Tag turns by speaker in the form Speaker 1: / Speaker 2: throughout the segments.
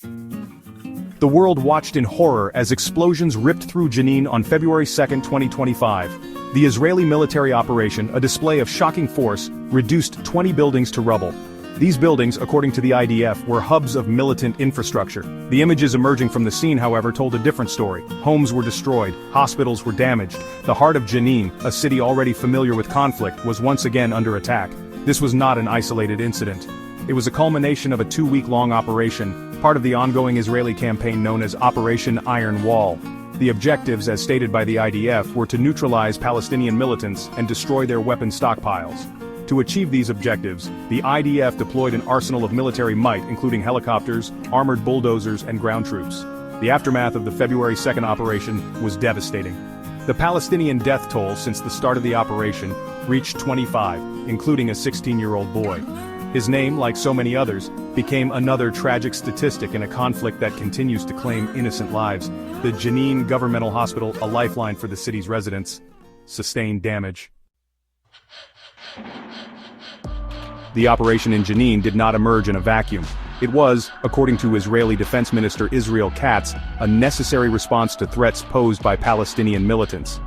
Speaker 1: The world watched in horror as explosions ripped through Jenin on February 2, 2025. The Israeli military operation, a display of shocking force, reduced 20 buildings to rubble. These buildings, according to the IDF, were hubs of militant infrastructure. The images emerging from the scene, however, told a different story. Homes were destroyed, hospitals were damaged. The heart of Jenin, a city already familiar with conflict, was once again under attack. This was not an isolated incident. It was a culmination of a 2-week-long operation, part of the ongoing Israeli campaign known as Operation Iron Wall. The objectives, as stated by the IDF, were to neutralize Palestinian militants and destroy their weapon stockpiles. To achieve these objectives, the IDF deployed an arsenal of military might including helicopters, armored bulldozers and ground troops. The aftermath of the February 2nd operation was devastating. The Palestinian death toll since the start of the operation reached 25, including a 16-year-old boy. His name, like so many others, became another tragic statistic in a conflict that continues to claim innocent lives. The Jenin Governmental Hospital, a lifeline for the city's residents, sustained damage. The operation in Jenin did not emerge in a vacuum. It was, according to Israeli Defense Minister Israel Katz, a necessary response to threats posed by Palestinian militants.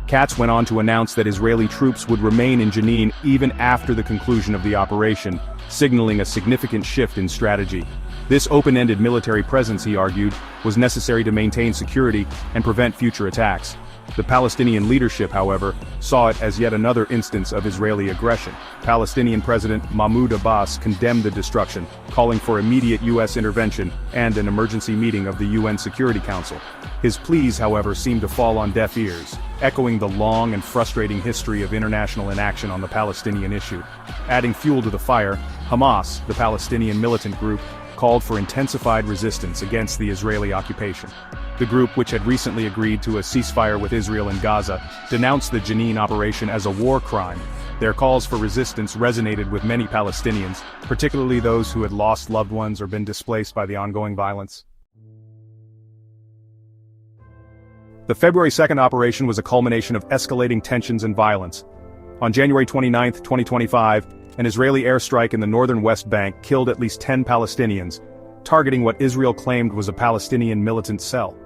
Speaker 1: Katz went on to announce that Israeli troops would remain in Jenin even after the conclusion of the operation, signaling a significant shift in strategy. This open-ended military presence, he argued, was necessary to maintain security and prevent future attacks. The Palestinian leadership, however, saw it as yet another instance of Israeli aggression. Palestinian President Mahmoud Abbas condemned the destruction, calling for immediate U.S. intervention and an emergency meeting of the UN Security Council. His pleas, however, seemed to fall on deaf ears, echoing the long and frustrating history of international inaction on the Palestinian issue. Adding fuel to the fire, Hamas, the Palestinian militant group, called for intensified resistance against the Israeli occupation. The group, which had recently agreed to a ceasefire with Israel in Gaza, denounced the Jenin operation as a war crime. Their calls for resistance resonated with many Palestinians, particularly those who had lost loved ones or been displaced by the ongoing violence. The February 2nd operation was a culmination of escalating tensions and violence. On January 29, 2025, an Israeli airstrike in the northern West Bank killed at least 10 Palestinians, targeting what Israel claimed was a Palestinian militant cell.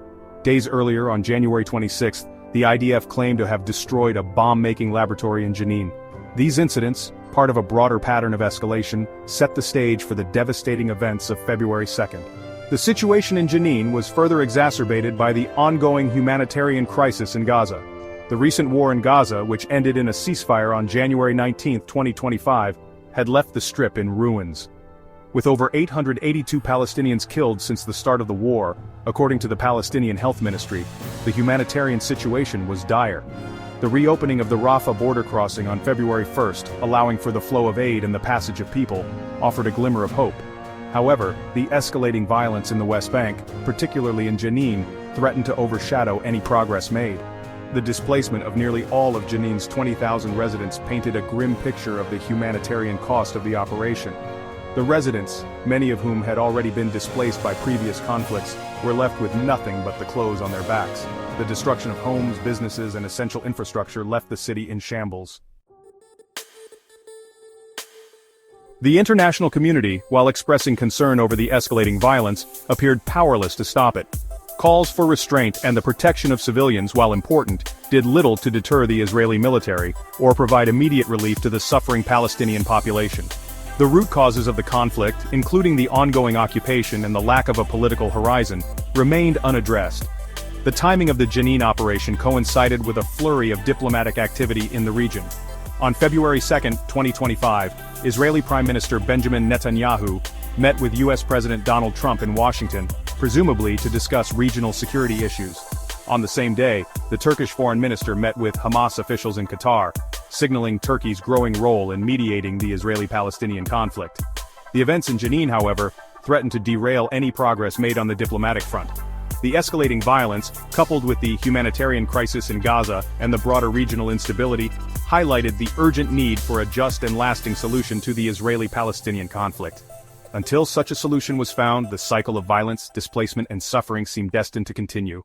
Speaker 1: Days earlier, on January 26, the IDF claimed to have destroyed a bomb-making laboratory in Jenin. These incidents, part of a broader pattern of escalation, set the stage for the devastating events of February 2nd. The situation in Jenin was further exacerbated by the ongoing humanitarian crisis in Gaza. The recent war in Gaza, which ended in a ceasefire on January 19, 2025, had left the Strip in ruins. With over 882 Palestinians killed since the start of the war, according to the Palestinian Health Ministry, the humanitarian situation was dire. The reopening of the Rafah border crossing on February 1st, allowing for the flow of aid and the passage of people, offered a glimmer of hope. However, the escalating violence in the West Bank, particularly in Jenin, threatened to overshadow any progress made. The displacement of nearly all of Jenin's 20,000 residents painted a grim picture of the humanitarian cost of the operation. The residents, many of whom had already been displaced by previous conflicts, were left with nothing but the clothes on their backs. The destruction of homes, businesses, and essential infrastructure left the city in shambles. The international community, while expressing concern over the escalating violence, appeared powerless to stop it. Calls for restraint and the protection of civilians, while important, did little to deter the Israeli military or provide immediate relief to the suffering Palestinian population. The root causes of the conflict, including the ongoing occupation and the lack of a political horizon, remained unaddressed. The timing of the Jenin operation coincided with a flurry of diplomatic activity in the region. On February 2, 2025, Israeli Prime Minister Benjamin Netanyahu met with U.S. President Donald Trump in Washington, presumably to discuss regional security issues. On the same day, the Turkish foreign minister met with Hamas officials in Qatar, signaling Turkey's growing role in mediating the Israeli-Palestinian conflict. The events in Jenin, however, threatened to derail any progress made on the diplomatic front. The escalating violence, coupled with the humanitarian crisis in Gaza and the broader regional instability, highlighted the urgent need for a just and lasting solution to the Israeli-Palestinian conflict. Until such a solution was found, the cycle of violence, displacement, and suffering seemed destined to continue.